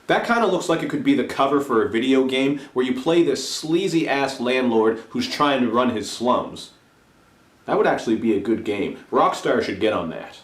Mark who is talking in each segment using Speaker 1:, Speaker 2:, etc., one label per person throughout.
Speaker 1: That kind of looks like it could be the cover for a video game where you play this sleazy ass landlord who's trying to run his slums. That would actually be a good game. Rockstar should get on that.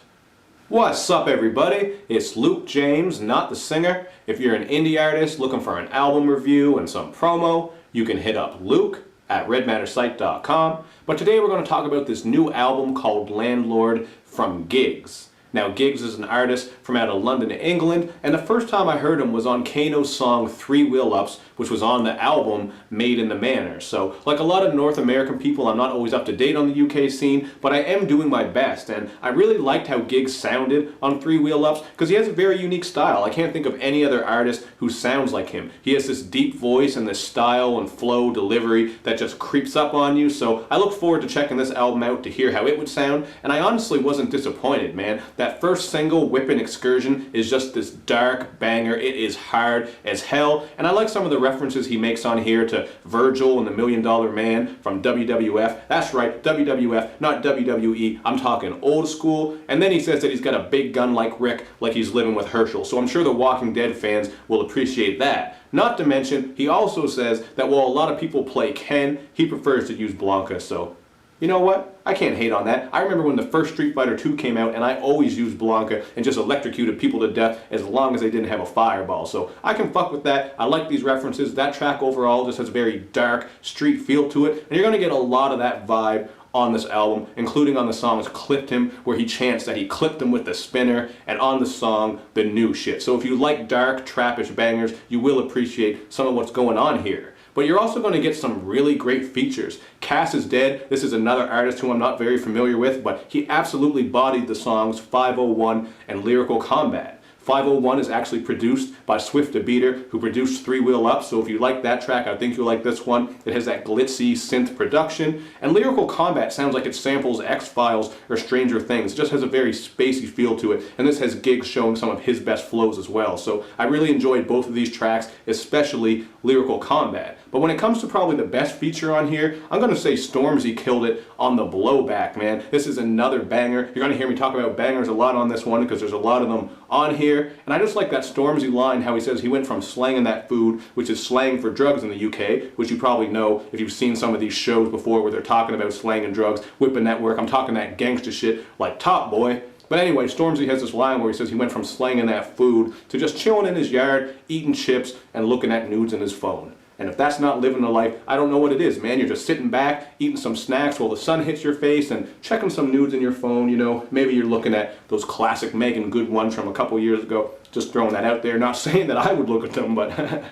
Speaker 1: What's up everybody? It's Luke James, not the singer. If you're an indie artist looking for an album review and some promo, you can hit up Luke at redmattersite.com. But today we're going to talk about this new album called Landlord from Giggs. Now Giggs is an artist from out of London, England, and the first time I heard him was on Kano's song 3 Wheel Ups, which was on the album Made in the Manor. So like a lot of North American people, I'm not always up to date on the UK scene, but I am doing my best, and I really liked how Giggs sounded on 3 Wheel Ups because he has a very unique style. I can't think of any other artist who sounds like him. He has this deep voice and this style and flow delivery that just creeps up on you, so I look forward to checking this album out to hear how it would sound, and I honestly wasn't disappointed, man. That first single, Whippin, Excursion, is just this dark banger. It is hard as hell, and I like some of the references he makes on here to Virgil and the $1 Million Man from WWF. That's right, WWF, not WWE. I'm talking old school. And then he says that he's got a big gun like Rick, like he's living with Herschel. So I'm sure the Walking Dead fans will appreciate that. Not to mention, he also says that while a lot of people play Ken, he prefers to use Blanca. So you know what? I can't hate on that. I remember when the first Street Fighter 2 came out and I always used Blanca and just electrocuted people to death as long as they didn't have a fireball. So I can fuck with that. I like these references. That track overall just has a very dark street feel to it. And you're going to get a lot of that vibe on this album, including on the songs Clipped Him, where he chants that he clipped him with the spinner, and on the song The New Shit. So if you like dark, trappish bangers, you will appreciate some of what's going on here. But you're also going to get some really great features. Cass is Dead. This is another artist who I'm not very familiar with, but he absolutely bodied the songs 501 and Lyrical Combat. 501 is actually produced by Swift the Beater, who produced 3 Wheel Up, so if you like that track, I think you'll like this one. It has that glitzy synth production, and Lyrical Combat sounds like it samples X-Files or Stranger Things. It just has a very spacey feel to it, and this has Giggs showing some of his best flows as well. So I really enjoyed both of these tracks, especially Lyrical Combat. But when it comes to probably the best feature on here, I'm going to say Stormzy killed it on the Blowback, man. This is another banger. You're going to hear me talk about bangers a lot on this one because there's a lot of them on here. And I just like that Stormzy line, how he says he went from slanging that food, which is slang for drugs in the UK, which you probably know if you've seen some of these shows before where they're talking about slanging drugs, Whippin Network. I'm talking that gangster shit like Top Boy. But anyway, Stormzy has this line where he says he went from slanging that food to just chilling in his yard, eating chips, and looking at nudes in his phone. And if that's not living the life, I don't know what it is, man. You're just sitting back, eating some snacks while the sun hits your face and checking some nudes in your phone, you know. Maybe you're looking at those classic Megan Good ones from a couple years ago. Just throwing that out there. Not saying that I would look at them, but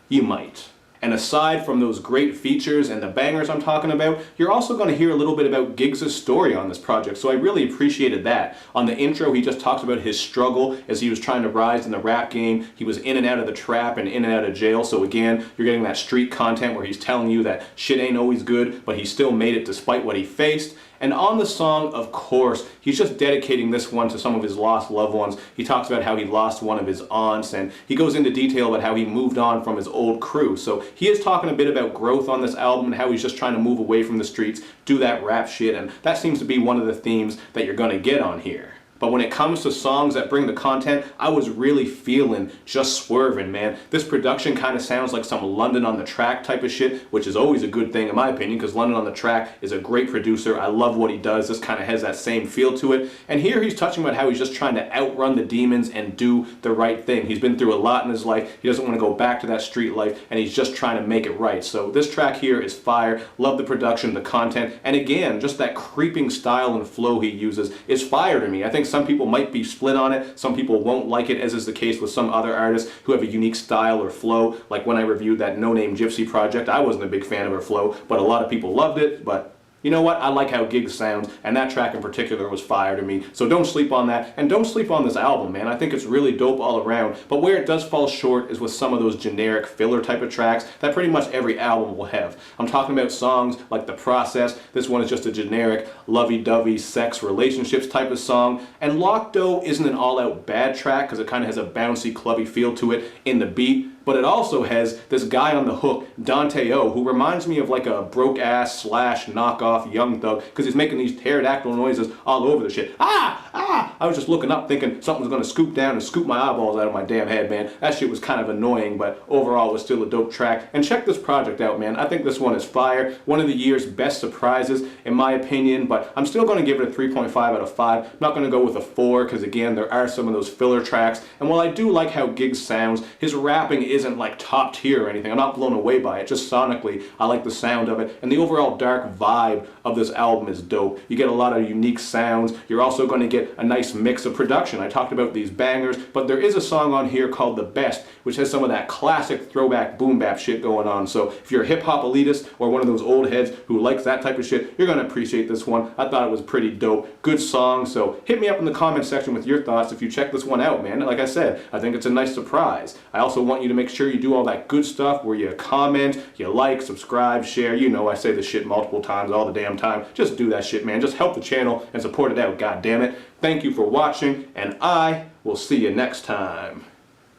Speaker 1: you might. And aside from those great features and the bangers I'm talking about, you're also going to hear a little bit about Giggs' story on this project, so I really appreciated that. On the intro, he just talks about his struggle as he was trying to rise in the rap game. He was in and out of the trap and in and out of jail, so again, you're getting that street content where he's telling you that shit ain't always good, but he still made it despite what he faced. And on the song, of course, he's just dedicating this one to some of his lost loved ones. He talks about how he lost one of his aunts, and he goes into detail about how he moved on from his old crew. So he is talking a bit about growth on this album and how he's just trying to move away from the streets, do that rap shit, and that seems to be one of the themes that you're going to get on here. But when it comes to songs that bring the content, I was really feeling just Swervin, man. This production kind of sounds like some London on the Track type of shit, which is always a good thing in my opinion, because London on the Track is a great producer. I love what he does. This kind of has that same feel to it. And here he's touching about how he's just trying to outrun the demons and do the right thing. He's been through a lot in his life. He doesn't want to go back to that street life, and he's just trying to make it right. So this track here is fire. Love the production, the content, and again, just that creeping style and flow he uses is fire to me. I think some people might be split on it. Some people won't like it, as is the case with some other artists who have a unique style or flow. Like when I reviewed that No Name Gypsy project, I wasn't a big fan of her flow, but a lot of people loved it. But you know what? I like how Giggs sounds, and that track in particular was fire to me. So don't sleep on that, and don't sleep on this album, man. I think it's really dope all around, but where it does fall short is with some of those generic filler type of tracks that pretty much every album will have. I'm talking about songs like The Process. This one is just a generic lovey-dovey sex relationships type of song, and Lockdough isn't an all-out bad track because it kind of has a bouncy, clubby feel to it in the beat. But it also has this guy on the hook, Dante O, who reminds me of like a broke-ass slash knockoff Young Thug, because he's making these pterodactyl noises all over the shit. Ah! Ah! I was just looking up thinking something was going to scoop down and scoop my eyeballs out of my damn head, man. That shit was kind of annoying, but overall it was still a dope track. And check this project out, man. I think this one is fire. One of the year's best surprises, in my opinion, but I'm still going to give it a 3.5 out of 5. I'm not going to go with a 4, because again, there are some of those filler tracks. And while I do like how Giggs sounds, his rapping isn't like top tier or anything. I'm not blown away by it. Just sonically, I like the sound of it. And the overall dark vibe of this album is dope. You get a lot of unique sounds. You're also going to get a nice mix of production. I talked about these bangers, but there is a song on here called The Best, which has some of that classic throwback boom bap shit going on. So if you're a hip hop elitist or one of those old heads who likes that type of shit, you're going to appreciate this one. I thought it was pretty dope. Good song. So hit me up in the comment section with your thoughts if you check this one out, man. Like I said, I think it's a nice surprise. I also want you to make sure you do all that good stuff where you comment, you like, subscribe, share. You know I say this shit multiple times all the damn time. Just do that shit, man. Just help the channel and support it out, god damn it. Thank you for watching, and I will see you next time.